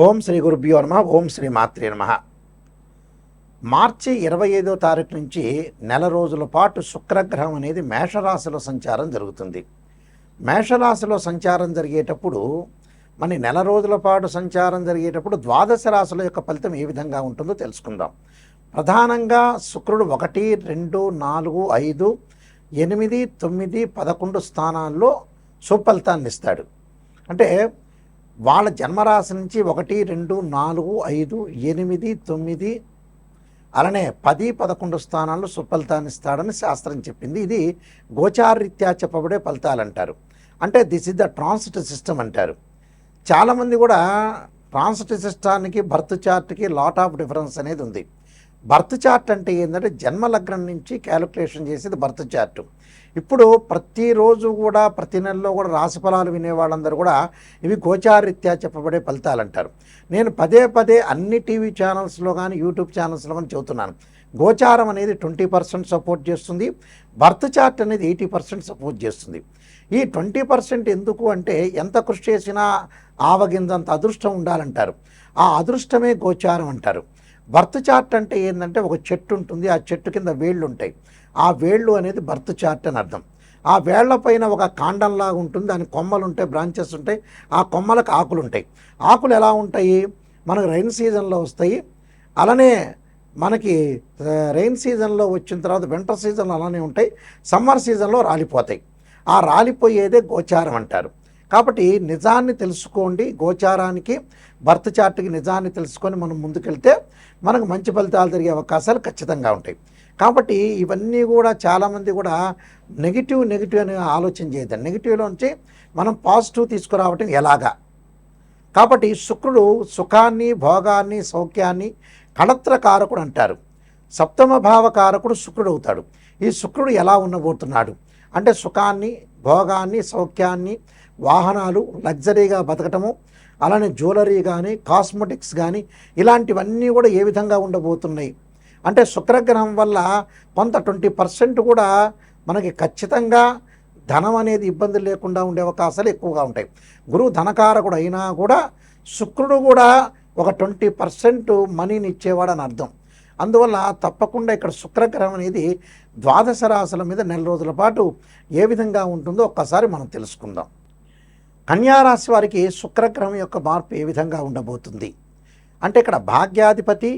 ఓం శ్రీ గురుభ్యో నమః. ఓం శ్రీ మాత్రే నమః. మార్చి 25వ తారీఖు నుంచి నెల రోజుల పాటు శుక్రగ్రహం అనేది మేషరాశిలో సంచారం జరుగుతుంది. మేషరాశిలో సంచారం జరిగేటప్పుడు నెల రోజుల పాటు సంచారం జరిగేటప్పుడు ద్వాదశ రాశుల యొక్క ఫలితం ఏ విధంగా ఉంటుందో తెలుసుకుందాం. ప్రధానంగా శుక్రుడు 1, 2, 4, 5, 8, 9, 11 స్థానాల్లో సుఫలితాన్ని ఇస్తాడు. అంటే వాళ్ళ జన్మరాశి నుంచి 1, 2, 4, 5, 8, 9 అలానే 10, 11 స్థానాల్లో సుఫలితాన్ని ఇస్తాడని శాస్త్రం చెప్పింది. ఇది గోచారరీత్యా చెప్పబడే ఫలితాలు అంటారు. అంటే this is the transit system అంటారు. చాలామంది కూడా ట్రాన్సిట్ సిస్టానికి బర్త్ చార్ట్కి లాట్ ఆఫ్ డిఫరెన్స్ అనేది ఉంది. బర్త్ చార్ట్ అంటే ఏంటంటే జన్మలగ్నం నుంచి క్యాలిక్యులేషన్ చేసేది బర్త్ చార్ట్. ఇప్పుడు ప్రతిరోజు కూడా ప్రతి నెలలో కూడా రాశి ఫలాలు వినేవాళ్ళందరూ కూడా ఇవి గోచారరీత్యా చెప్పబడే ఫలితాలు అంటారు. నేను పదే పదే అన్ని టీవీ ఛానల్స్లో కానీ యూట్యూబ్ ఛానల్స్లో కానీ చెబుతున్నాను. గోచారం అనేది 20% సపోర్ట్ చేస్తుంది, బర్త్ చార్ట్ అనేది 80% సపోర్ట్ చేస్తుంది. ఈ 20% ఎందుకు అంటే ఎంత కృషి చేసినా ఆవగింజంత అదృష్టం ఉండాలంటారు. ఆ అదృష్టమే గోచారం అంటారు. బర్త్ చార్ట్ అంటే ఏంటంటే ఒక చెట్టు ఉంటుంది, ఆ చెట్టు కింద వేళ్ళు ఉంటాయి. ఆ వేళ్ళు అనేది బర్త్ చార్ట్ అని అర్థం. ఆ వేళ్ల పైన ఒక కాండంలాగా ఉంటుంది, దానికి కొమ్మలు ఉంటాయి, బ్రాంచెస్ ఉంటాయి. ఆ కొమ్మలకు ఆకులు ఉంటాయి. ఆకులు ఎలా ఉంటాయి? మనకు రైన్ సీజన్లో వస్తాయి, అలానే మనకి రైన్ సీజన్లో వచ్చిన తర్వాత వింటర్ సీజన్లో అలానే ఉంటాయి, సమ్మర్ సీజన్లో రాలిపోతాయి. ఆ రాలిపోయేదే గోచారం అంటారు. కాబట్టి నిజాన్ని తెలుసుకోండి. గోచారానికి బర్త్ చార్ట్కి నిజాన్ని తెలుసుకొని మనం ముందుకెళ్తే మనకు మంచి ఫలితాలు జరిగే అవకాశాలు ఖచ్చితంగా ఉంటాయి. కాబట్టి ఇవన్నీ కూడా చాలామంది కూడా నెగిటివ్ అని ఆలోచన చేయద్దండి. నెగిటివ్లోంచి మనం పాజిటివ్ తీసుకురావటం ఎలాగా? కాబట్టి శుక్రుడు సుఖాన్ని, భోగాన్ని, సౌఖ్యాన్ని కళత్రకారకుడు అంటారు. సప్తమ భావకారకుడు శుక్రుడు అవుతాడు. ఈ శుక్రుడు ఎలా ఉండబోతున్నాడు అంటే సుఖాన్ని, భోగాన్ని, సౌఖ్యాన్ని, వాహనాలు, లగ్జరీగా బతకటము, అలానే జ్యువెలరీ కానీ, కాస్మెటిక్స్ కానీ ఇలాంటివన్నీ కూడా ఏ విధంగా ఉండబోతున్నాయి అంటే శుక్రగ్రహం వల్ల కొంత 20% కూడా మనకి ఖచ్చితంగా ధనం అనేది ఇబ్బంది లేకుండా ఉండే అవకాశాలు ఎక్కువగా ఉంటాయి. గురువు ధనకారకుడు అయినా కూడా శుక్రుడు కూడా ఒక 20% మనీని ఇచ్చేవాడు అని అర్థం. అందువల్ల తప్పకుండా ఇక్కడ శుక్రగ్రహం అనేది ద్వాదశ రాశుల మీద నెల రోజుల పాటు ఏ విధంగా ఉంటుందో ఒక్కసారి మనం తెలుసుకుందాం. కన్యారాశి వారికి శుక్రగ్రహం యొక్క మార్పు ఏ విధంగా ఉండబోతుంది అంటే ఇక్కడ భాగ్యాధిపతి,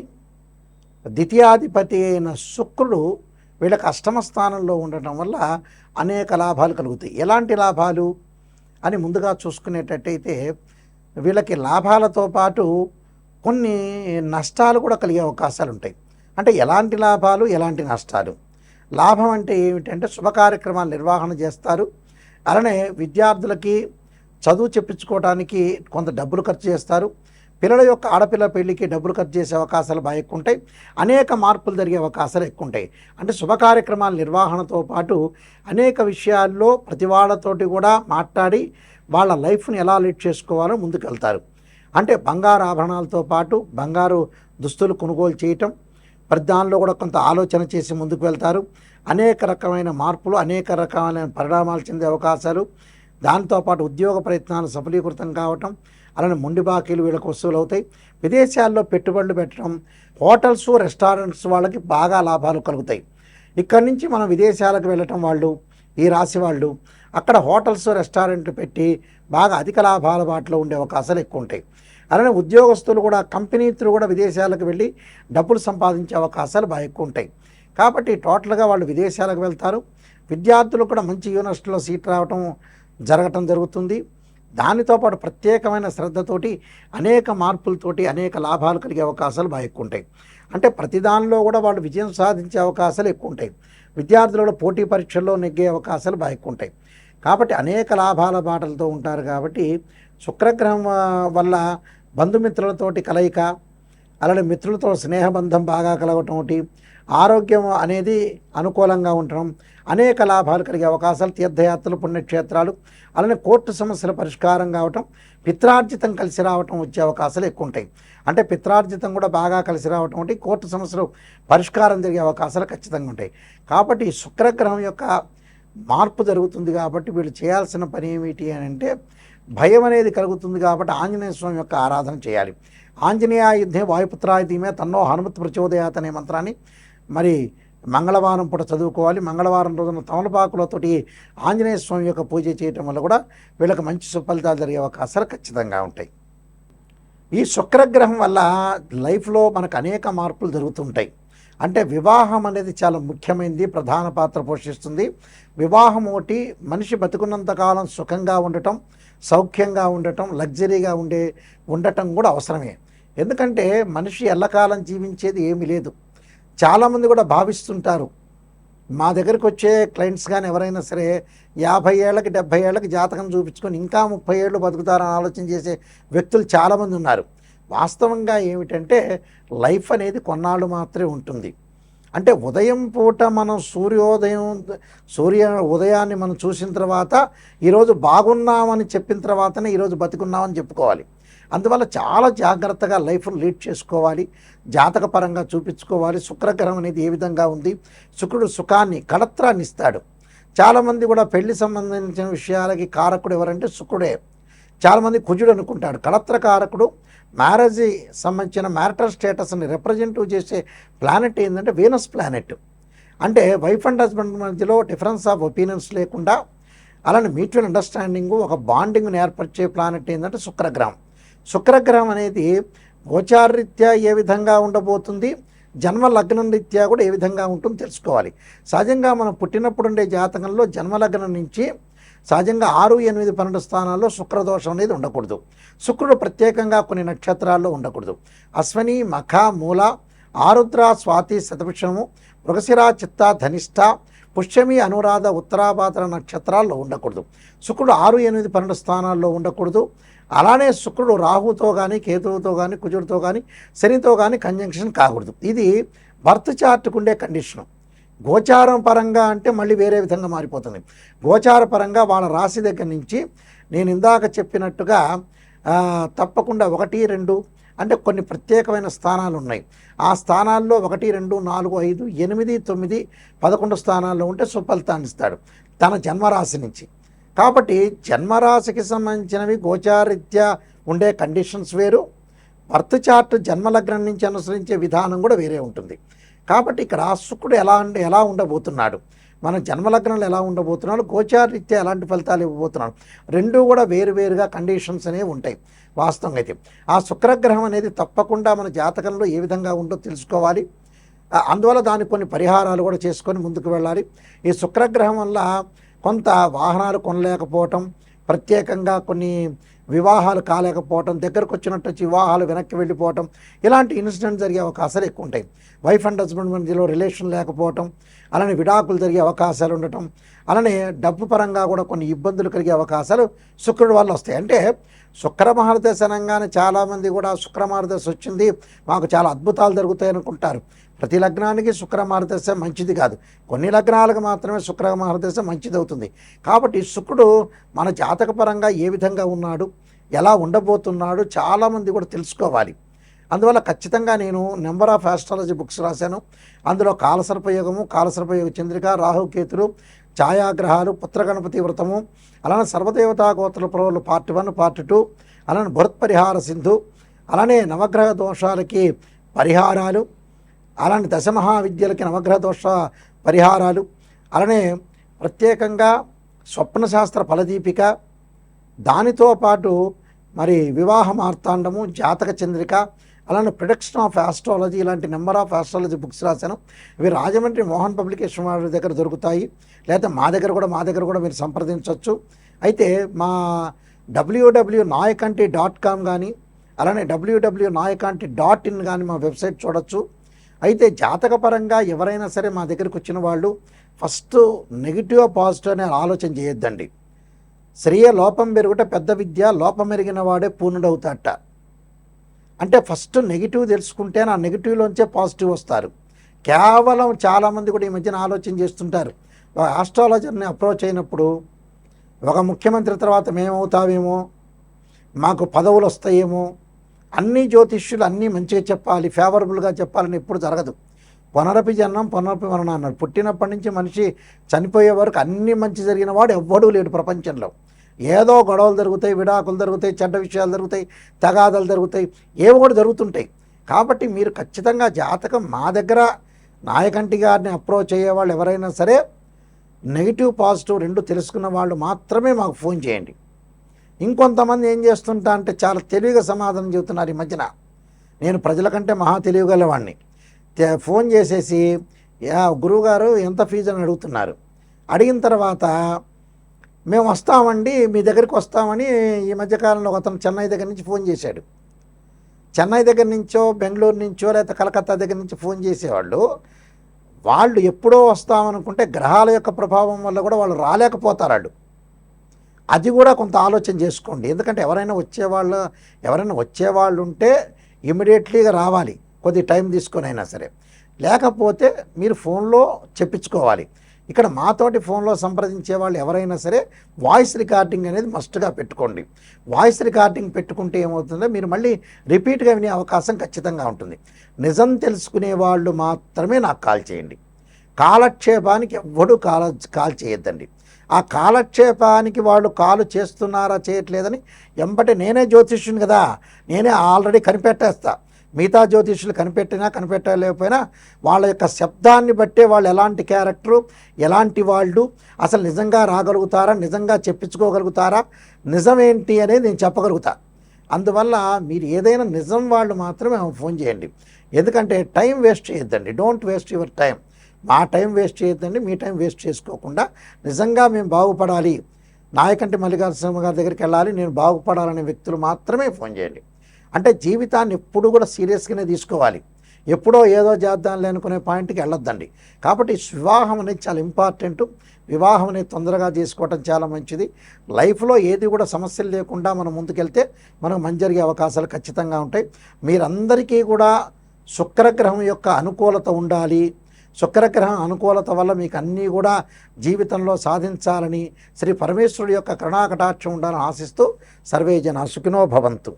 ద్వితీయాధిపతి అయిన శుక్రుడు వీళ్ళకి అష్టమ స్థానంలో ఉండటం వల్ల అనేక లాభాలు కలుగుతాయి. ఎలాంటి లాభాలు అని ముందుగా చూసుకునేటట్టయితే వీళ్ళకి లాభాలతో పాటు కొన్ని నష్టాలు కూడా కలిగే అవకాశాలు ఉంటాయి. అంటే ఎలాంటి లాభాలు, ఎలాంటి నష్టాలు? లాభం అంటే ఏమిటంటే శుభ కార్యక్రమాలు నిర్వహణ చేస్తారు. అలానే విద్యార్థులకి చదువు చెప్పించుకోవడానికి కొంత డబ్బులు ఖర్చు చేస్తారు. పిల్లల యొక్క ఆడపిల్ల పెళ్లికి డబ్బులు ఖర్చు చేసే అవకాశాలు బాగా ఎక్కువ ఉంటాయి. అనేక మార్పులు జరిగే అవకాశాలు ఎక్కువ ఉంటాయి. అంటే శుభ కార్యక్రమాల నిర్వహణతో పాటు అనేక విషయాల్లో ప్రతి వాళ్ళతోటి కూడా మాట్లాడి వాళ్ళ లైఫ్ని ఎలా లీడ్ చేసుకోవాలో ముందుకు వెళ్తారు. అంటే బంగారు ఆభరణాలతో పాటు బంగారు దుస్తులు కొనుగోలు చేయటం, ప్రతి దానిలో కూడా కొంత ఆలోచన చేసి ముందుకు వెళ్తారు. అనేక రకమైన మార్పులు, అనేక రకమైన పరిణామాలు చెందే అవకాశాలు, దాంతోపాటు ఉద్యోగ ప్రయత్నాలు సఫలీకృతం కావటం, అలానే మొండి బాకీలు వీళ్ళకి వసూలు అవుతాయి. విదేశాల్లో పెట్టుబడులు పెట్టడం, హోటల్స్, రెస్టారెంట్స్ వాళ్ళకి బాగా లాభాలు కలుగుతాయి. ఇక్కడి నుంచి మనం విదేశాలకు వెళ్ళటం వాళ్ళు, ఈ రాశి వాళ్ళు అక్కడ హోటల్స్, రెస్టారెంట్లు పెట్టి బాగా అధిక లాభాల బాటలో ఉండే అవకాశాలు ఎక్కువ ఉంటాయి. అలానే ఉద్యోగస్తులు కూడా కంపెనీ త్రూ కూడా విదేశాలకు వెళ్ళి డబ్బులు సంపాదించే అవకాశాలు బాగా ఎక్కువ ఉంటాయి. కాబట్టి టోటల్గా వాళ్ళు విదేశాలకు వెళ్తారు. విద్యార్థులు కూడా మంచి యూనివర్సిటీలో సీట్ రావటం జరగటం జరుగుతుంది. దానితో పాటు ప్రత్యేకమైన శ్రద్ధతోటి అనేక మార్పులతోటి అనేక లాభాలు కలిగే అవకాశాలు బాగా ఎక్కువ ఉంటాయి. అంటే ప్రతి దానిలో కూడా వాళ్ళు విజయం సాధించే అవకాశాలు ఎక్కువ ఉంటాయి. విద్యార్థులు కూడా పోటీ పరీక్షల్లో నెగ్గే అవకాశాలు బాగా ఎక్కువ ఉంటాయి. కాబట్టి అనేక లాభాల బాటలతో ఉంటారు. కాబట్టి శుక్రగ్రహం వల్ల బంధుమిత్రులతోటి కలయిక, అలానే మిత్రులతో స్నేహబంధం బాగా కలగటం ఒకటి, ఆరోగ్యం అనేది అనుకూలంగా ఉండటం, అనేక లాభాలు కలిగే అవకాశాలు, తీర్థయాత్రలు, పుణ్యక్షేత్రాలు, అలానే కోర్టు సమస్యల పరిష్కారం కావటం, పిత్రార్జితం కలిసి రావటం వచ్చే అవకాశాలు ఎక్కువ ఉంటాయి. అంటే పిత్రార్జితం కూడా బాగా కలిసి రావటం ఒకటి, కోర్టు సమస్యలు పరిష్కారం జరిగే అవకాశాలు ఖచ్చితంగా ఉంటాయి. కాబట్టి శుక్రగ్రహం యొక్క మార్పు జరుగుతుంది. కాబట్టి వీళ్ళు చేయాల్సిన పని ఏమిటి అని అంటే భయం అనేది కలుగుతుంది. కాబట్టి ఆంజనేయ స్వామి యొక్క ఆరాధన చేయాలి. ఆంజనేయాయుధే వాయుపుత్రాయుధీమే తన్నో హనుమత్ ప్రచోదయాత్ అనే మంత్రాన్ని మరి మంగళవారం పూట చదువుకోవాలి. మంగళవారం రోజున తమలపాకులతోటి ఆంజనేయ స్వామి యొక్క పూజ చేయటం వల్ల కూడా వీళ్ళకి మంచి సుఫలితాలు జరిగే అవకాశాలు ఖచ్చితంగా ఉంటాయి. ఈ శుక్రగ్రహం వల్ల లైఫ్లో మనకు అనేక మార్పులు జరుగుతుంటాయి. అంటే వివాహం అనేది చాలా ముఖ్యమైనది, ప్రధాన పాత్ర పోషిస్తుంది. వివాహం ఒకటి మనిషి బతుకున్నంతకాలం సుఖంగా ఉండటం, సౌఖ్యంగా ఉండటం, లగ్జరీగా ఉండటం కూడా అవసరమే. ఎందుకంటే మనిషి ఎల్లకాలం జీవించేది ఏమీ లేదు. చాలామంది కూడా భావిస్తుంటారు, మా దగ్గరికి వచ్చే క్లయింట్స్ కానీ ఎవరైనా సరే 50 ఏళ్ళకి 70 ఏళ్ళకి జాతకం చూపించుకొని ఇంకా 30 ఏళ్ళు బతుకుతారని ఆలోచన చేసే వ్యక్తులు చాలామంది ఉన్నారు. వాస్తవంగా ఏమిటంటే లైఫ్ అనేది కొన్నాళ్ళు మాత్రమే ఉంటుంది. అంటే ఉదయం పూట మనం సూర్య ఉదయాన్ని మనం చూసిన తర్వాత ఈరోజు బాగున్నామని చెప్పిన తర్వాతనే ఈరోజు బతికున్నామని చెప్పుకోవాలి. అందువల్ల చాలా జాగ్రత్తగా లైఫ్ను లీడ్ చేసుకోవాలి, జాతకపరంగా చూపించుకోవాలి. శుక్రగ్రహం అనేది ఏ విధంగా ఉంది, శుక్రుడు సుఖాన్ని కళత్రాన్ని ఇస్తాడు. చాలామంది కూడా పెళ్లి సంబంధించిన విషయాలకి కారకుడు ఎవరంటే శుక్రుడే. చాలామంది కుజుడు అనుకుంటాడు. కళత్ర కారకుడు మ్యారేజ్ సంబంధించిన మ్యారిటల్ స్టేటస్ని రిప్రజెంటివ్ చేసే ప్లానెట్ ఏంటంటే వీనస్ ప్లానెట్. అంటే వైఫ్ అండ్ హస్బెండ్ మధ్యలో డిఫరెన్స్ ఆఫ్ ఒపీనియన్స్ లేకుండా అలానే మ్యూచువల్ అండర్స్టాండింగు, ఒక బాండింగ్ని ఏర్పరిచే ప్లానెట్ ఏంటంటే శుక్రగ్రహం. శుక్రగ్రహం అనేది గోచారరీత్యా ఏ విధంగా ఉండబోతుంది, జన్మ లగ్నం రీత్యా కూడా ఏ విధంగా ఉంటుందో తెలుసుకోవాలి. సహజంగా మనం పుట్టినప్పుడు ఉండే జాతకంలో జన్మలగ్నం నుంచి సహజంగా 6, 8, 12 స్థానాల్లో శుక్రదోషం అనేది ఉండకూడదు. శుక్రుడు ప్రత్యేకంగా కొన్ని నక్షత్రాల్లో ఉండకూడదు. అశ్వని, మఖ, మూల, ఆరుద్ర, స్వాతి, శతభిషము, మృగశిర, చిత్త, ధనిష్ట, పుష్యమి, అనురాధ, ఉత్తరాభాద్ర నక్షత్రాల్లో ఉండకూడదు. శుక్రుడు 6, 8, 12 స్థానాల్లో ఉండకూడదు. అలానే శుక్రుడు రాహుతో కానీ, కేతువుతో కానీ, కుజుడితో కానీ, శనితో కానీ కంజంక్షన్ కాకూడదు. ఇది బర్త్ చార్ట్కు ఉండే కండిషను. గోచారం పరంగా అంటే మళ్ళీ వేరే విధంగా మారిపోతుంది. గోచార పరంగా వాళ్ళ రాశి దగ్గర నుంచి నేను ఇందాక చెప్పినట్టుగా తప్పకుండా 1, 2 అంటే కొన్ని ప్రత్యేకమైన స్థానాలు ఉన్నాయి. ఆ స్థానాల్లో 1, 2, 4, 5, 8, 9, 11 స్థానాల్లో ఉంటే సుఫలితాన్ని ఇస్తాడు తన జన్మరాశి నుంచి. కాబట్టి జన్మరాశికి సంబంధించినవి గోచారీత్యా ఉండే కండిషన్స్ వేరు, బర్త్ చార్ట్ జన్మలగ్నం నుంచి అనుసరించే విధానం కూడా వేరే ఉంటుంది. కాబట్టి ఇక్కడ శుక్రుడు ఎలా ఉండబోతున్నాడు, మన జన్మలగ్నంలో ఎలా ఉండబోతున్నాడు, గోచారరీత్యా ఎలాంటి ఫలితాలు ఇవ్వబోతున్నాడు, రెండూ కూడా వేరువేరుగా కండిషన్స్ అనేవి ఉంటాయి. వాస్తవంగా అయితే ఆ శుక్రగ్రహం అనేది తప్పకుండా మన జాతకంలో ఏ విధంగా ఉందో తెలుసుకోవాలి. అందువల్ల దానికి కొన్ని పరిహారాలు కూడా చేసుకొని ముందుకు వెళ్ళాలి. ఈ శుక్రగ్రహం వల్ల కొంత వాహనాలు కొనలేకపోవటం, ప్రత్యేకంగా కొన్ని వివాహాలు కాలేకపోవటం, దగ్గరకు వచ్చినట్టు వివాహాలు వెనక్కి వెళ్ళిపోవటం, ఇలాంటి ఇన్సిడెంట్ జరిగే అవకాశాలు ఎక్కువ ఉంటాయి. వైఫ్ అండ్ హస్బెండ్ మధ్యలో రిలేషన్ లేకపోవటం, అలానే విడాకులు జరిగే అవకాశాలు ఉండటం, అలానే డబ్బు పరంగా కూడా కొన్ని ఇబ్బందులు కలిగే అవకాశాలు శుక్రుడి వల్ల వస్తాయి. అంటే శుక్రమహారదశ అనగానే చాలామంది కూడా శుక్రమహారదశ వచ్చింది మాకు చాలా అద్భుతాలు జరుగుతాయి అనుకుంటారు. ప్రతి లగ్నానికి శుక్రమహారదశ మంచిది కాదు, కొన్ని లగ్నాలకు మాత్రమే శుక్రమహారదశ మంచిది అవుతుంది. కాబట్టి శుక్రుడు మన జాతకపరంగా ఏ విధంగా ఉన్నాడు, ఎలా ఉండబోతున్నాడు చాలామంది కూడా తెలుసుకోవాలి. అందువల్ల ఖచ్చితంగా నేను నెంబర్ ఆఫ్ ఆస్ట్రాలజీ బుక్స్ రాశాను. అందులో కాలసర్పయోగము, కాలసర్పయోగ చంద్రిక, రాహుకేతులు, ఛాయాగ్రహాలు, పుత్రగణపతి వ్రతము, అలానే సర్వదేవతా గోత్ర పురవులు పార్ట్ 1, పార్ట్ 2, అలానే బృహత్పరిహార సింధు, అలానే నవగ్రహ దోషాలకి పరిహారాలు, అలానే దశమహావిద్యలకి నవగ్రహ దోష పరిహారాలు, అలానే ప్రత్యేకంగా స్వప్నశాస్త్ర ఫలదీపిక, దానితో పాటు మరి వివాహ మార్తాండము, జాతక చంద్రిక, అలానే ప్రొడక్షన్ ఆఫ్ ఆస్ట్రాలజీ, ఇలాంటి నెంబర్ ఆఫ్ ఆస్ట్రాలజీ బుక్స్ రాశాను. ఇవి రాజమండ్రి మోహన్ పబ్లికేషన్ వారి దగ్గర దొరుకుతాయి, లేకపోతే మా దగ్గర కూడా మీరు సంప్రదించవచ్చు. అయితే మా www.nayakanti.com కానీ అలానే www.nayakanti.in కానీ మా వెబ్సైట్ చూడొచ్చు. అయితే జాతకపరంగా ఎవరైనా సరే మా దగ్గరికి వచ్చిన వాళ్ళు ఫస్ట్ నెగిటివ్ పాజిటివ్ అనే ఆలోచన చేయొద్దండి. శ్రేయ లోపం పెరుగుట పెద్ద విద్య, లోపం ఎరిగిన వాడే పూర్ణుడవుతాట. అంటే ఫస్ట్ నెగిటివ్ తెలుసుకుంటే ఆ నెగిటివ్లోంచే పాజిటివ్ వస్తారు. కేవలం చాలామంది కూడా ఈ మధ్యన ఆలోచన చేస్తుంటారు, ఆస్ట్రాలజర్ని అప్రోచ్ అయినప్పుడు ఒక ముఖ్యమంత్రి తర్వాత మేమవుతామేమో, మాకు పదవులు వస్తాయేమో, అన్ని జ్యోతిష్యులు అన్నీ మంచిగా చెప్పాలి, ఫేవరబుల్గా చెప్పాలని ఎప్పుడు జరగదు. పునరపి జన్మం పునరపి మరణం అన్నాడు. పుట్టినప్పటి నుంచి మనిషి చనిపోయే వరకు అన్ని మంచి జరిగిన వాడు ఎవ్వడూ లేడు ప్రపంచంలో. ఏదో గొడవలు జరుగుతాయి, విడాకులు జరుగుతాయి, చెడ్డ విషయాలు జరుగుతాయి, తగాదాలు జరుగుతాయి, ఏవో కూడా జరుగుతుంటాయి. కాబట్టి మీరు ఖచ్చితంగా జాతకం మా దగ్గర నాయకంటి గారిని అప్రోచ్ అయ్యేవాళ్ళు ఎవరైనా సరే నెగిటివ్ పాజిటివ్ రెండు తెలుసుకున్న వాళ్ళు మాత్రమే మాకు ఫోన్ చేయండి. ఇంకొంతమంది ఏం చేస్తుంటా అంటే చాలా తెలివిగా సమాధానం చెబుతున్నారు ఈ మధ్యన. నేను ప్రజల కంటే మహా తెలివిగలవాడిని. ఫోన్ చేసేసి గురువుగారు ఎంత ఫీజు అని అడుగుతున్నారు. అడిగిన తర్వాత మేము వస్తామండి, మీ దగ్గరికి వస్తామని ఈ మధ్యకాలంలో అతను చెన్నై దగ్గర నుంచి ఫోన్ చేశాడు. చెన్నై దగ్గర నుంచో, బెంగళూరు నుంచో, లేకపోతే కలకత్తా దగ్గర నుంచి ఫోన్ చేసేవాళ్ళు వాళ్ళు ఎప్పుడో వస్తామనుకుంటే గ్రహాల యొక్క ప్రభావం వల్ల కూడా వాళ్ళు రాలేకపోతారు. అది కూడా కొంత ఆలోచన చేసుకోండి. ఎందుకంటే ఎవరైనా వచ్చేవాళ్ళు ఉంటే ఇమీడియట్లీగా రావాలి, కొద్ది టైం తీసుకొని అయినా సరే. లేకపోతే మీరు ఫోన్లో చెప్పించుకోవాలి. ఇక్కడ మాతోటి ఫోన్లో సంప్రదించే వాళ్ళు ఎవరైనా సరే వాయిస్ రికార్డింగ్ అనేది మస్ట్గా పెట్టుకోండి. వాయిస్ రికార్డింగ్ పెట్టుకుంటే ఏమవుతుందో మీరు మళ్ళీ రిపీట్గా వినే అవకాశం ఖచ్చితంగా ఉంటుంది. నిజం తెలుసుకునే వాళ్ళు మాత్రమే నాకు కాల్ చేయండి. కాలక్షేపానికి ఎవ్వడూ కాల్ చేయొద్దండి. ఆ కాలక్షేపానికి వాళ్ళు కాలు చేస్తున్నారా చేయట్లేదని ఎంబటే నేనే జ్యోతిష్యుని కదా, నేనే ఆల్రెడీ కనిపెట్టేస్తా. మిగతా జ్యోతిష్యులు కనిపెట్టలేకపోయినా వాళ్ళ యొక్క శబ్దాన్ని బట్టే వాళ్ళు ఎలాంటి క్యారెక్టరు, ఎలాంటి వాళ్ళు, అసలు నిజంగా రాగలుగుతారా, నిజంగా చెప్పించుకోగలుగుతారా, నిజమేంటి అనేది నేను చెప్పగలుగుతా. అందువల్ల మీరు ఏదైనా నిజం వాళ్ళు మాత్రమే ఫోన్ చేయండి. ఎందుకంటే టైం వేస్ట్ చేయొద్దండి. Don't waste your time. మా టైం వేస్ట్ చేయొద్దండి, మీ టైం వేస్ట్ చేసుకోకుండా నిజంగా మేము బాగుపడాలి, నాయకంటి మల్లికార్జున గారి దగ్గరికి వెళ్ళాలి, నేను బాగుపడాలనే వ్యక్తులు మాత్రమే ఫోన్ చేయండి. అంటే జీవితాన్ని ఎప్పుడు కూడా సీరియస్గానే తీసుకోవాలి. ఎప్పుడో ఏదో చేద్దాంలే అనుకునే పాయింట్కి వెళ్ళొద్దండి. కాబట్టి వివాహం అనేది చాలా ఇంపార్టెంట్. వివాహం అనేది తొందరగా చేసుకోవటం చాలా మంచిది. లైఫ్లో ఏది కూడా సమస్యలు లేకుండా మనం ముందుకెళ్తే మనకు మంచి జరిగే అవకాశాలు ఖచ్చితంగా ఉంటాయి. మీరందరికీ కూడా శుక్రగ్రహం యొక్క అనుకూలత ఉండాలి. శుక్రగ్రహం అనుకూలత వల్ల మీకు అన్నీ కూడా జీవితంలో సాధించాలని శ్రీ పరమేశ్వరుడి యొక్క కరుణాకటాక్షం ఉండాలని ఆశిస్తూ సర్వే జనా సుఖినో భవంతు.